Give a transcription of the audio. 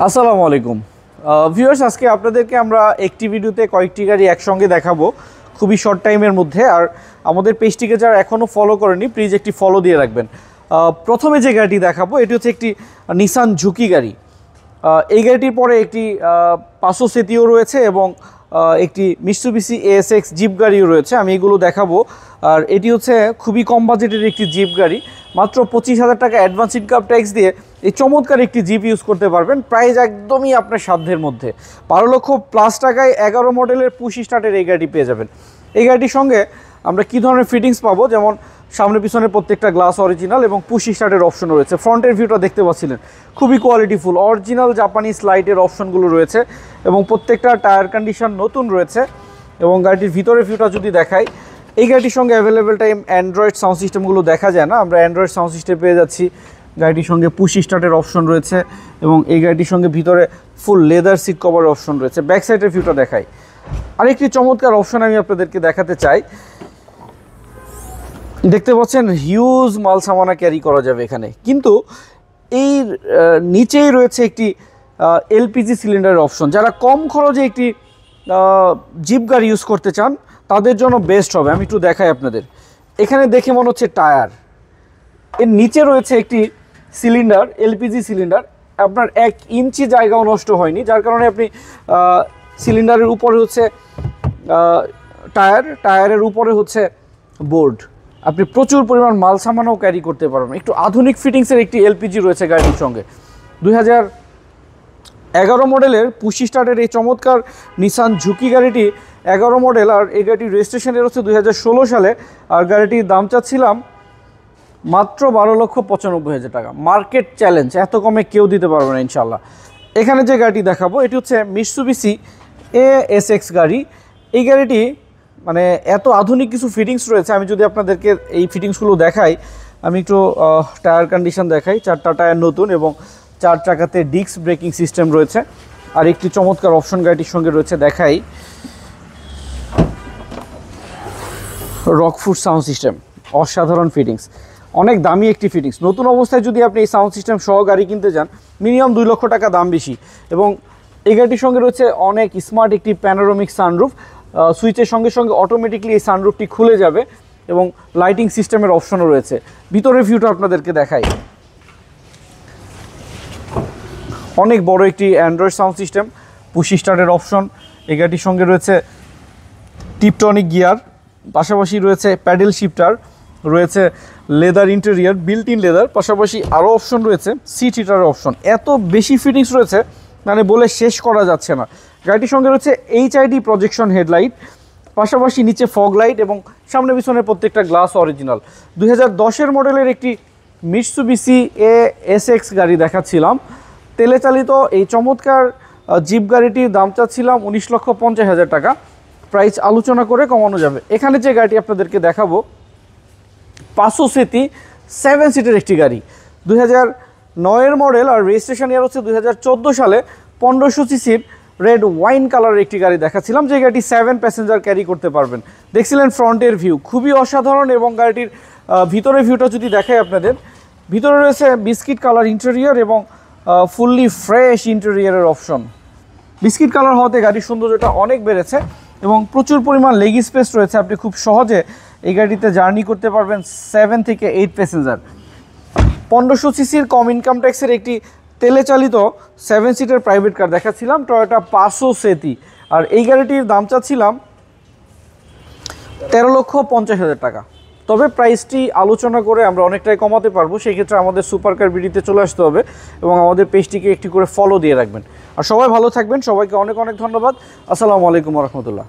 আসসালামু আলাইকুম ভিউয়ার্স, আজকে আপনাদেরকে আমরা একটি ভিডিওতে কয়েকটি গাড়ি একসঙ্গে দেখাবো খুবই শর্ট টাইমের মধ্যে। আর আমাদের পেজটিকে যারা এখনও ফলো করেনি প্লিজ একটি ফলো দিয়ে রাখবেন। প্রথমে যে গাড়িটি দেখাবো এটি হচ্ছে একটি নিসান ঝুঁকি গাড়ি। এই গাড়িটির পরে একটি পাঁচশো সেতিও রয়েছে এবং একটি মিৎসুবিশি ASX জিপ গাড়িও রয়েছে, আমি এগুলো দেখাবো। আর এটি হচ্ছে খুবই কম বাজেটের একটি জিপ গাড়ি, মাত্র 25,000 টাকা অ্যাডভান্স ইনকাম ট্যাক্স দিয়ে এই চমৎকার একটি জিপ ইউজ করতে পারবেন। প্রাইস একদমই আপনার সাধ্যের মধ্যে, 12 লক্ষ প্লাস টাকায় 11 মডেলের পুশ স্টার্টের এই গাড়িটি পেয়ে যাবেন। এই গাড়িটির সঙ্গে আমরা কী ধরনের ফিটিংস পাবো, যেমন সামনে পিছনে প্রত্যেকটা গ্লাস অরিজিনাল এবং পুশ স্টার্টের অপশনও রয়েছে। ফ্রন্টের ভিউটা দেখতে পাচ্ছিলেন, খুবই কোয়ালিটিফুল অরিজিনাল জাপানিজ লাইটের অপশনগুলো রয়েছে এবং প্রত্যেকটা টায়ার কন্ডিশন নতুন রয়েছে। এবং গাড়িটির ভিতরের ভিউটা যদি দেখাই, এই গাড়িটির সঙ্গে অ্যাভেলেবেল টাইম অ্যান্ড্রয়েড সাউন্ড সিস্টেমগুলো দেখা যায় না, আমরা অ্যান্ড্রয়েড সাউন্ড সিস্টেম পেয়ে যাচ্ছি। গাড়িটির সঙ্গে পুশ স্টার্টের অপশন রয়েছে এবং এই গাড়িটির সঙ্গে ভিতরে ফুল লেদার সিট কভারের অপশন রয়েছে। ব্যাক সাইডের ভিউটা দেখাই, আরেকটি চমৎকার অপশন আমি আপনাদেরকে দেখাতে চাই। দেখতে পাচ্ছেন হিউজ মাল সামানা ক্যারি করা যাবে এখানে, কিন্তু এই নিচেই রয়েছে একটি এলপিজি সিলিন্ডারের অপশন। যারা কম খরচে একটি জিপ গাড়ি ইউজ করতে চান তাদের জন্য বেস্ট হবে। আমি একটু দেখাই আপনাদের, এখানে দেখে মনে হচ্ছে টায়ার, এর নিচে রয়েছে একটি সিলিন্ডার, এলপিজি সিলিন্ডার। আপনার 1 ইঞ্চি জায়গাও নষ্ট হয়নি, যার কারণে আপনি সিলিন্ডারের উপরে হচ্ছে টায়ারের উপরে হচ্ছে বোর্ড, আপনি প্রচুর পরিমাণ মাল সামানও ক্যারি করতে পারবেন। একটু আধুনিক ফিটিংসের একটি এলপিজি রয়েছে গাড়ির সঙ্গে। 2011 মডেলের পুশ স্টার্টের এই চমৎকার নিসান ঝুঁকি গাড়িটি 11 মডেল, আর এই গাড়িটির রেজিস্ট্রেশনের হচ্ছে 2016 সালে। আর গাড়িটির দাম চাচ্ছিলাম মাত্র 12,95,000 টাকা। মার্কেট চ্যালেঞ্জ, এত কমে কেউ দিতে পারবে না ইনশাল্লাহ। এখানে যে গাড়িটি দেখাবো এটি হচ্ছে মিৎসুবিশি ASX গাড়ি। এই গাড়িটি মানে এত আধুনিক কিছু ফিটিংস রয়েছে, আমি যদি আপনাদেরকে এই ফিটিংসগুলো দেখাই। আমি একটু টায়ার কন্ডিশন দেখাই, 4টা টায়ার নতুন এবং 4 চাকাতে ডিস্ক ব্রেকিং সিস্টেম রয়েছে। আর একটি চমৎকার অপশন গাড়িটির সঙ্গে রয়েছে, দেখাই রকফুট সাউন্ড সিস্টেম, অসাধারণ ফিটিংস, অনেক দামি একটি ফিটিংস। নতুন অবস্থায় যদি আপনি এই সাউন্ড সিস্টেম সহ গাড়ি কিনতে যান মিনিমাম 2 লক্ষ টাকা দাম বেশি। এবং এই গাড়িটির সঙ্গে রয়েছে অনেক স্মার্ট একটি প্যানোরামিক সানরুফ, সুইচের সঙ্গে সঙ্গে অটোমেটিকলি এই সানরুফটি খুলে যাবে এবং লাইটিং সিস্টেমের অপশনও রয়েছে। ভিতরের ভিউটা আপনাদেরকে দেখাই, অনেক বড় একটি অ্যান্ড্রয়েড সাউন্ড সিস্টেম, পুশ স্টার্টের অপশন। এই গাড়িটির সঙ্গে রয়েছে টিপটনিক গিয়ার, পাশাপাশি রয়েছে প্যাডেল শিফটার, রয়েছে leather interior, built in leather, পাশাপাশি আরও অপশন রয়েছে সিট হিটারের অপশন। এত বেশি ফিটিংস রয়েছে মানে বলে শেষ করা যাচ্ছে না। গাড়িটির সঙ্গে রয়েছে HID প্রজেকশন হেডলাইট, পাশাপাশি নিচে ফগ লাইট এবং সামনে পিছনে প্রত্যেকটা গ্লাস অরিজিনাল। 2010 মডেলের একটি মিৎসুবিশি ASX গাড়ি দেখাচ্ছিলাম, তেলে চালিত। এই চমৎকার জিপ গাড়িটির দাম চাচ্ছিলাম 19,50,000 টাকা, প্রাইস আলোচনা করে কমানো যাবে। এখানে যে গাড়িটি আপনাদেরকে দেখাবো 500 সিসি 7 সিটের একটি গাড়ি, 2009 মডেল, আর রেজিস্ট্রেশন ইয়ার হচ্ছে 2014 সালে। 1500 সিসির রেড ওয়াইন কালারের একটি গাড়ি দেখাচ্ছিলাম, যে গাড়িটি 7 প্যাসেঞ্জার ক্যারি করতে পারবেন। দেখছিলেন ফ্রন্টের ভিউ খুবই অসাধারণ এবং গাড়িটির ভিতরের ভিউটা যদি দেখাই আপনাদের, ভিতরে রয়েছে বিস্কিট কালার ইন্টেরিয়ার এবং ফুললি ফ্রেশ ইন্টেরিয়ারের অপশন। বিস্কিট কালার হওয়াতে গাড়ির সৌন্দর্যটা অনেক বেড়েছে এবং প্রচুর পরিমাণ লেগ স্পেস রয়েছে। আপনি খুব সহজে এই গাড়িতে জার্নি করতে পারবেন 7 থেকে 8 প্যাসেঞ্জার। 1500 সিসির কম ইনকাম ট্যাক্সের একটি তেলে চালিত 7 সিটের প্রাইভেট কার দেখাচ্ছিলাম, টয়োটা 500 সেতি। আর এই গাড়িটির দাম চাচ্ছিলাম 13,50,000 টাকা। তবে প্রাইসটি আলোচনা করে আমরা অনেকটাই কমাতে পারবো, সেই ক্ষেত্রে আমাদের সুপার কার বিডিতে চলে আসতে হবে এবং আমাদের পেজটিকে একটি করে ফলো দিয়ে রাখবেন। আর সবাই ভালো থাকবেন, সবাইকে অনেক অনেক ধন্যবাদ। আসসালামু আলাইকুম রহমতুল্লাহ।